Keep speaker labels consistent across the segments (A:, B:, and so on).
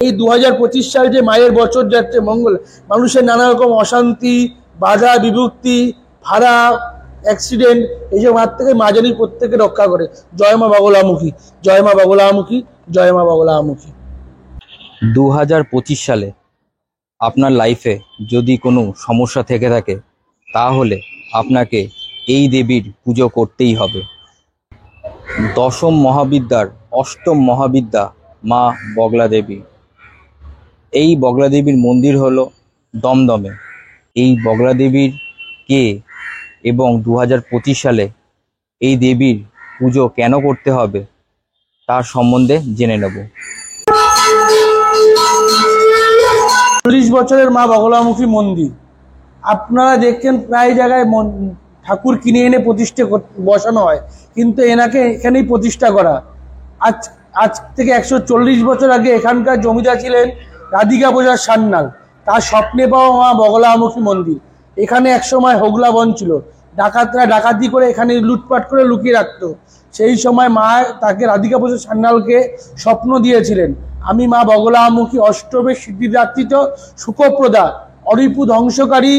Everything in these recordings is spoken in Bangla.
A: এই 2025 সাল যে মায়ের বছর যাচ্ছে মঙ্গল, মানুষের নানা রকম অশান্তি, বাধা বিভক্তি, ভাড়া, অ্যাক্সিডেন্ট, এইসব হাত থেকে মা জানি প্রত্যেকে রক্ষা করে। জয় মা বগলামুখী, জয় মা বগলামুখী, জয় মা বগলামুখী।
B: 2025 সালে আপনার লাইফে যদি কোনো সমস্যা থেকে থাকে তাহলে আপনাকে এই দেবীর পুজো করতেই হবে। দশম মহাবিদ্যার অষ্টম মহাবিদ্যা মা বগলা দেবী। এই বগলা দেবীর মন্দির হলো দমদমে। এই বগলা দেবীর কে এবং 2025 সালে এই দেবীর পুজো কেন করতে হবে তার সম্বন্ধে জেনে নেব।
A: 40 বছরের মা বগলামুখী মন্দির। আপনারা দেখছেন প্রায় জায়গায় ঠাকুর কিনে এনে প্রতিষ্ঠা বসানো হয়, কিন্তু এনাকে এখানেই প্রতিষ্ঠা করা। আজ থেকে 140 বছর আগে এখানকার জমিদার ছিলেন রাধিকা প্রসাদ সান্যাল। তার স্বপ্নে পাওয়া মা বগলামুখী মন্দির। এখানে একসময় হোগলা বন ছিল, ডাকাতরা ডাকাতি করে এখানে লুটপাট করে লুকিয়ে রাখতো। সেই সময় মা তাকে রাধিকা প্রসাদ সান্যালকে স্বপ্ন দিয়েছিলেন, আমি মা বগলামুখী অষ্টমের সিদ্ধিদাত্রিত সুখপ্রদা, অরিপু ধ্বংসকারী,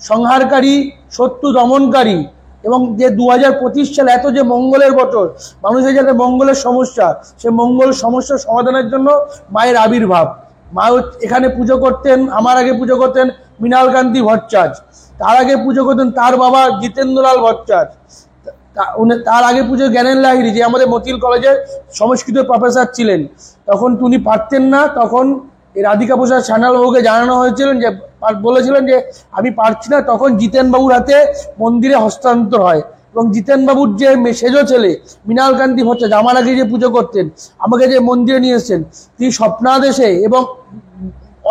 A: সংহারকারী, শত্রু দমনকারী। এবং যে 2025 সাল এত যে মঙ্গলের বছর, মানুষের যাতে মঙ্গলের সমস্যা, সে মঙ্গল সমস্যার সমাধানের জন্য মায়ের আবির্ভাব। মা এখানে পুজো করতেন, আমার আগে পুজো করতেন মৃণালকান্তি ভট্টাচার্য, তার আগে পুজো করতেন তার বাবা জিতেন্দ্রলাল ভট্টাচার্য, তার আগে পুজো জ্ঞানেন লাহিড়ী, যে আমাদের মতিল কলেজের সংস্কৃত প্রফেসর ছিলেন। তখন উনি পারতেন না, তখন এই রাধিকা প্রসাদ সান্যালবাবুকে জানানো হয়েছিলেন, যে বলেছিলেন যে আমি পারছি না। তখন জিতেনবাবুর হাতে মন্দিরে হস্তান্তর হয় এবং জিতেনবাবুর যে সেজো ছেলে মৃণালকান্তি ভট্টাচার্য, আমার আগে যে পুজো করতেন, আমাকে যে মন্দিরে নিয়ে এসছেন, তিনি স্বপ্নাদেশে এবং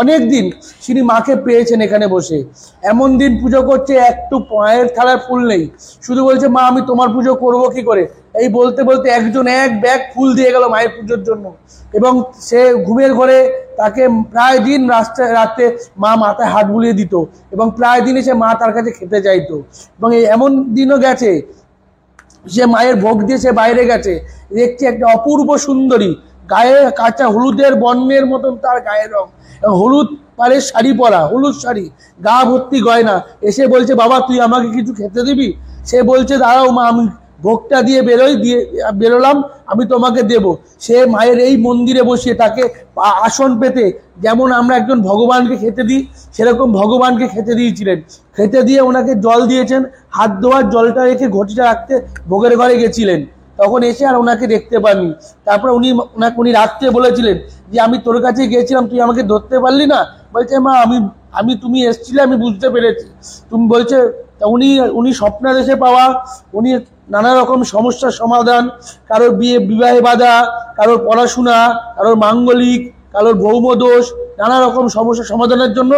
A: অনেক দিন তিনি মাকে পেয়েছেন এখানে বসে। এমন দিন পুজো করছে, একটু মায়ের থালায় ফুল নেই, শুধু বলছে মা আমি তোমার পুজো করবো কি করে। এই বলতে বলতে একজন এক ব্যাগ ফুল দিয়ে গেল মায়ের পুজোর জন্য। এবং সে ঘুমের ঘরে তাকে প্রায় দিন রাত্রে মা মাথায় হাত বুলিয়ে দিত এবং প্রায় দিন এসে মা তার কাছে খেতে চাইতো। এবং এমন দিনও গেছে সে মায়ের ভোগ দিয়ে সে বাইরে গেছে, দেখছে একটা অপূর্ব সুন্দরী, গায়ে কাঁচা হলুদের বর্ণের মতন তার গায়ের রং, হলুদ পাড়ের শাড়ি পরা, হলুদ শাড়ি, গা ভর্তি গয়না, এসে বলছে বাবা তুই আমাকে কিছু খেতে দিবি। সে বলছে দাঁড়াও মা, আমি ভোগটা দিয়ে বেরোলাম, আমি তোমাকে দেব। সে মায়ের এই মন্দিরে বসিয়ে তাকে আসন পেতে, যেমন আমরা একজন ভগবানকে খেতে দিই সেরকম ভগবানকে খেতে দিয়েছিলেন। খেতে দিয়ে ওনাকে জল দিয়েছেন, হাত ধোয়ার জলটা রেখে ঘটিটা রাখতে ভোগের ঘরে গেছিলেন। তখন এসে আর ওনাকে দেখতে পাননি। তারপর উনি রাখতে বলেছিলেন যে আমি তোর কাছে গিয়েছিলাম, তুই আমাকে ধরতে পারলি না। বলছে মা আমি তুমি এসেছিলে, আমি বুঝতে পেরেছি। তুমি বলছে উনি স্বপ্নাদেশে পাওয়া, উনি নানা রকম সমস্যার সমাধান, কারোর বিবাহে বাধা, কারোর পড়াশোনা, কারোর মাঙ্গলিক, কারোর ভৌমদোষ, নানা রকম সমস্যার সমাধানের জন্য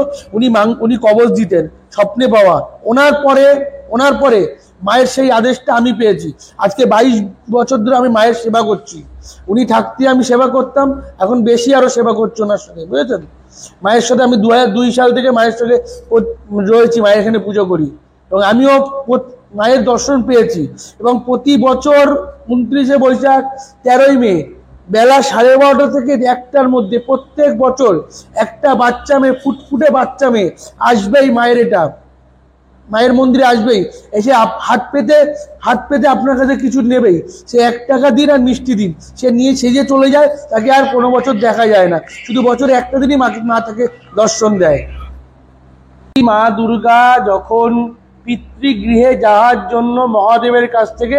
A: উনি কবচ দিতেন, স্বপ্নে পাওয়া। ওনার পরে মায়ের সেই আদেশটা আমি পেয়েছি। আজকে 22 বছর ধরে আমি মায়ের সেবা করছি। উনি থাকতে আমি সেবা করতাম, এখন বেশি আরো সেবা করছি ওনার সঙ্গে, বুঝেছেন। মায়ের সাথে আমি 2002 সাল থেকে মায়ের সঙ্গে রয়েছি, মায়ের এখানে পুজো করি এবং আমিও মায়ের দর্শন পেয়েছি। এবং প্রতি বছর 29শে বৈশাখ, 13ই মে বেলা 12:30 থেকে 1টার মধ্যে প্রত্যেক বছর একটা বাচ্চা মেয়ে, ফুটফুটে বাচ্চা মেয়ে আসবেই মায়ের মন্দিরে আসবেই, এসে হাত পেতে আপনার কাছে কিছু নেবেই। সে 1 টাকা দিন আর মিষ্টি দিন, সে নিয়ে সেজে চলে যায়, তাকে আর কোনো বছর দেখা যায় না। শুধু বছরে একটা দিনই মা তাকে দর্শন দেয়। মা দুর্গা যখন পিতৃগৃহে যাওয়ার জন্য মহাদেবের কাছ থেকে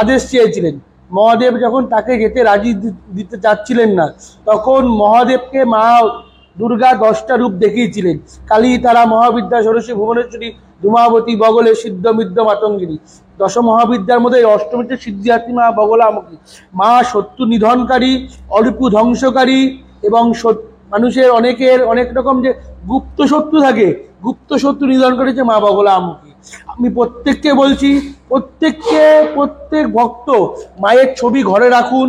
A: আদেশ চেয়েছিলেন, মহাদেব যখন তাকে যেতে রাজি দিতে চাচ্ছিলেন না, তখন মহাদেবকে মা দুর্গা 10টা রূপ দেখিয়েছিলেন। কালী, তারা, মহাবিদ্যা, ষোড়শী, ভুবনেশ্বরী, ধূমাবতী, বগলে, সিদ্ধ, মিদ্য, মাতঙ্গিনী। 10 মহাবিদ্যার মধ্যে অষ্টমীতে সিদ্ধিদাত্রী মা বগলামুখী। মা শত্রু নিধনকারী, অরিপু ধ্বংসকারী এবং মানুষের অনেক রকম যে গুপ্ত শত্রু থাকে, গুপ্ত শত্রু নিধন করেছে মা বগলামুখী। আমি প্রত্যেককে বলছি, প্রত্যেক ভক্ত মায়ের ছবি ঘরে রাখুন,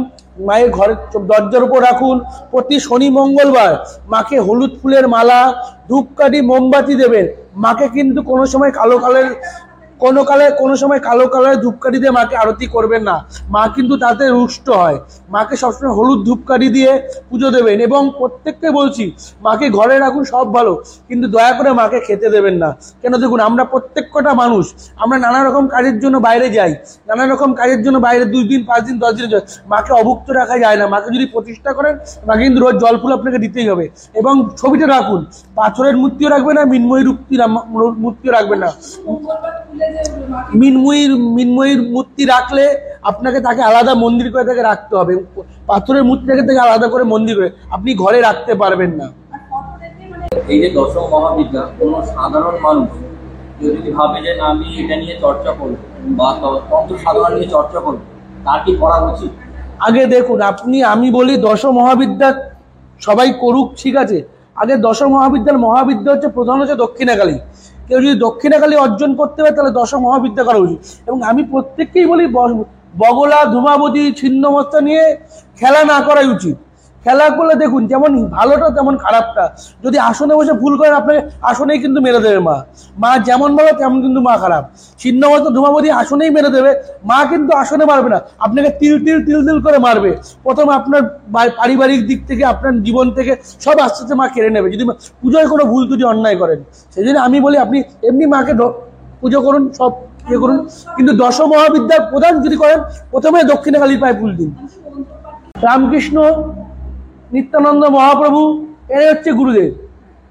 A: মায়ের ঘরের দরজার উপর রাখুন। প্রতি শনি মঙ্গলবার মাকে হলুদ ফুলের মালা, ধূপকাঠি, মোমবাতি দেবেন। মাকে কিন্তু কোনো সময় কালো কোনো সময় কালো কালারের ধূপকাঠি দিয়ে মাকে আরতি করবেন না, মা কিন্তু তাতে রুষ্ট হয়। মাকে সবসময় হলুদ ধূপকাঠি দিয়ে পুজো দেবেন। এবং প্রত্যেককে বলছি, মাকে ঘরে রাখুন সব ভালো, কিন্তু দয়া করে মাকে খেতে দেবেন না। কেন দেখুন, আমরা প্রত্যেকটা মানুষ, আমরা নানা রকম কাজের জন্য বাইরে যাই, নানা রকম কাজের জন্য বাইরে 2 দিন 5 দিন 10 দিন যাই। মাকে অভুক্ত রাখা যায় না। মাকে যদি প্রতিষ্ঠা করেন, মাকে কিন্তু রোজ জল ফুল আপনাকে দিতেই হবে। এবং ছবিটা রাখুন, পাথরের মূর্তিও রাখবেন না, মিনময়ীর মূর্তিও রাখবেন না। মিনময়ীর মূর্তি রাখলে আপনাকে তাকে আলাদা মন্দির করে তাকে রাখতে হবে। পাথরের মূর্তিটাকে তাকে আলাদা করে মন্দির করে আপনি ঘরে রাখতে পারবেন না।
B: এই যে দশম মহাবিদ্যা, কোনো সাধারণ মানুষ যদি ভাবে যে না আমি এটা নিয়ে চর্চা করবো বা তন্ত্র সাধনা নিয়ে চর্চা করবো, তার কি করা উচিত?
A: আগে দেখুন, আমি বলি দশ মহাবিদ্যা সবাই করুক, ঠিক আছে। আগে দশ মহাবিদ্যা হচ্ছে প্রধান হচ্ছে দক্ষিণাকালী। কেউ যদি দক্ষিণাকালী অর্জন করতে পারে তাহলে দশ মহাবিদ্যা করা উচিত। এবং আমি প্রত্যেককেই বলি, বগলা ধূমাবতী ছিন্নমস্তা নিয়ে খেলা না করাই উচিত। খেলা করলে দেখুন, যেমন ভালোটা তেমন খারাপটা। যদি আসনে বসে ভুল করেন, আপনাকে আসনেই কিন্তু মেরে দেবে মা যেমন ভালো তেমন কিন্তু মা খারাপ। ছিন্নমস্তা ধূমাবতী আসনেই মেরে দেবে, মা কিন্তু আসনে মারবে না, আপনাকে তিল তিল করে মারবে। প্রথমে আপনার পারিবারিক দিক থেকে, আপনার জীবন থেকে সব আস্তে আস্তে মা কেড়ে নেবে যদি পুজোয় কোনো ভুল ত্রুটি অন্যায় করেন। সেই জন্য আমি বলি, আপনি এমনি মাকে পুজো করুন, সব ইয়ে করুন, কিন্তু দশ মহাবিদ্যার প্রধান যদি করেন, প্রথমে দক্ষিণাকালীর পায়ে ফুল দিন। রামকৃষ্ণ, নিত্যানন্দ মহাপ্রভু, এরাই হচ্ছে গুরুদেব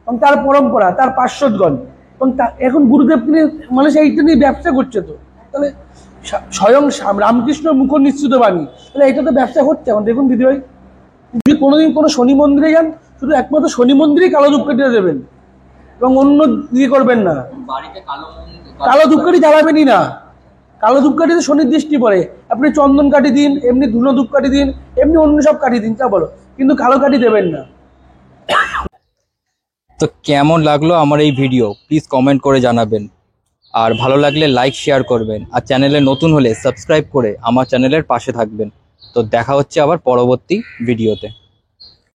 A: এবং তার পরম্পরা, তার পার্শ্বদগণ। এবং এখন গুরুদেব তিনি মানুষ এইটা নিয়ে ব্যবসা করছে। তো তাহলে স্বয়ং রামকৃষ্ণ মুখ নিশ্চিত বাণী, তাহলে এটা তো ব্যবসা হচ্ছে। এখন দেখুন দিদিভাই, যদি কোনোদিন কোনো শনি মন্দিরে যান, শুধু একমাত্র শনি মন্দিরেই কালো ধূপকাঠিটা দেবেন এবং অন্য দিয়ে করবেন না।
B: বাড়িতে
A: কালো ধূপকাঠি জ্বালাবেনই না। কালো ধূপকাঠিতে শনির দৃষ্টি পড়ে। আপনি চন্দন কাঠি দিন, এমনি ধুনো ধূপকাঠি দিন, এমনি অন্য সব কাঠি দিন, তা বলো, কিন্তু কালো কাঠি দেবেন না।
B: তো কেমন লাগলো আমার এই ভিডিও, প্লিজ কমেন্ট করে জানাবেন। আর ভালো লাগলে লাইক শেয়ার করবেন। আর চ্যানেলে নতুন হলে সাবস্ক্রাইব করে আমার চ্যানেলের পাশে থাকবেন। তো দেখা হচ্ছে আবার পরবর্তী ভিডিওতে।